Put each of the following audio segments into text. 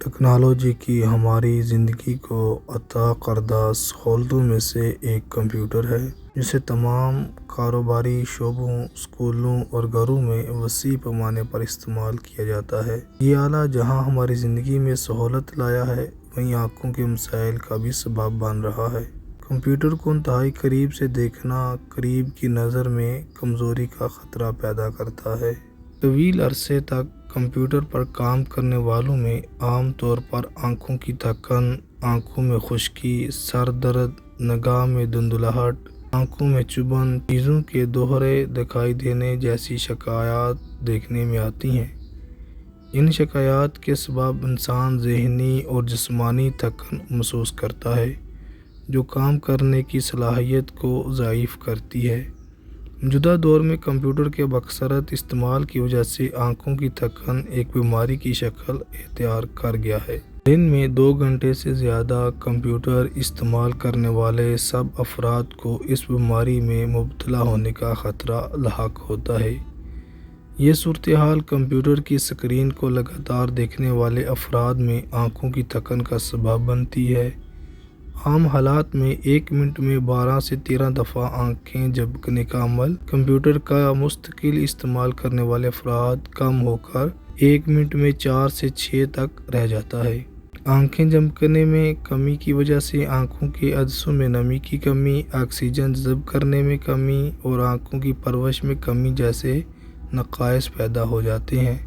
Technology کی ہماری زندگی کو عطا کردہ سہولتوں میں سے ایک کمپیوٹر ہے، جسے تمام کاروباری شعبوں، اسکولوں اور گھروں میں وسیع پیمانے پر استعمال کیا جاتا ہے۔ یہ آلہ جہاں ہماری زندگی میں سہولت لایا ہے، وہیں آنکھوں کے مسائل کا بھی سبب بن رہا ہے۔ کمپیوٹر کو انتہائی قریب سے دیکھنا قریب کی نظر میں کمزوری کا خطرہ پیدا کرتا ہے۔ طویل عرصے تک کمپیوٹر پر کام کرنے والوں میں عام طور پر آنکھوں کی تھکن، آنکھوں میں خشکی، سر درد، نگاہ میں دھندلاہٹ، آنکھوں میں چبھن، چیزوں کے دوہرے دکھائی دینے جیسی شکایات دیکھنے میں آتی ہیں۔ ان شکایات کے سبب انسان ذہنی اور جسمانی تھکن محسوس کرتا ہے، جو کام کرنے کی صلاحیت کو ضعیف کرتی ہے۔ موجودہ دور میں کمپیوٹر کے بکثرت استعمال کی وجہ سے آنکھوں کی تھکن ایک بیماری کی شکل اختیار کر گیا ہے۔ دن میں 2 گھنٹے سے زیادہ کمپیوٹر استعمال کرنے والے سب افراد کو اس بیماری میں مبتلا ہونے کا خطرہ لاحق ہوتا ہے۔ یہ صورتحال کمپیوٹر کی اسکرین کو لگاتار دیکھنے والے افراد میں آنکھوں کی تھکن کا سبب بنتی ہے۔ عام حالات میں 1 منٹ میں 12 سے 13 دفعہ آنکھیں جھپکنے کا عمل کمپیوٹر کا مستقل استعمال کرنے والے افراد کم ہو کر 1 منٹ میں 4 سے 6 تک رہ جاتا ہے۔ آنکھیں جھپکنے میں کمی کی وجہ سے آنکھوں کے عدسوں میں نمی کی کمی، آکسیجن جذب کرنے میں کمی اور آنکھوں کی پرورش میں کمی جیسے نقائص پیدا ہو جاتے ہیں،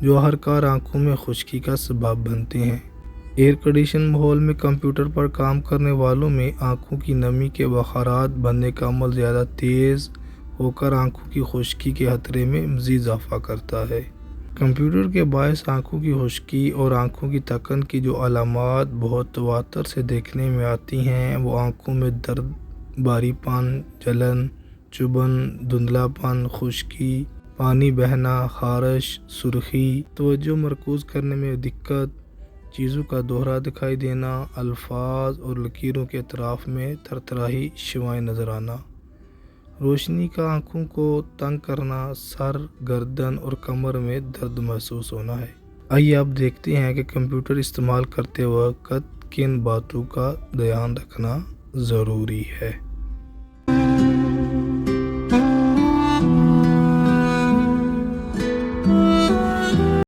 جو ہر کار آنکھوں میں خشکی کا سبب بنتے ہیں۔ ایئر کنڈیشن ماحول میں کمپیوٹر پر کام کرنے والوں میں آنکھوں کی نمی کے بخارات بننے کا عمل زیادہ تیز ہو کر آنکھوں کی خشکی کے خطرے میں مزید اضافہ کرتا ہے۔ کمپیوٹر کے باعث آنکھوں کی خشکی اور آنکھوں کی تھکن کی جو علامات بہت تواتر سے دیکھنے میں آتی ہیں، وہ آنکھوں میں درد، بھاری پن، جلن، چبھن، دھندلا پن، خشکی، پانی بہنا، خارش، سرخی، توجہ مرکوز کرنے میں دقت، چیزوں کا دوہرا دکھائی دینا، الفاظ اور لکیروں کے اطراف میں ترتراہی شوائیں نظر آنا، روشنی کا آنکھوں کو تنگ کرنا، سر، گردن اور کمر میں درد محسوس ہونا ہے۔ آئیے اب دیکھتے ہیں کہ کمپیوٹر استعمال کرتے وقت کن باتوں کا دھیان رکھنا ضروری ہے۔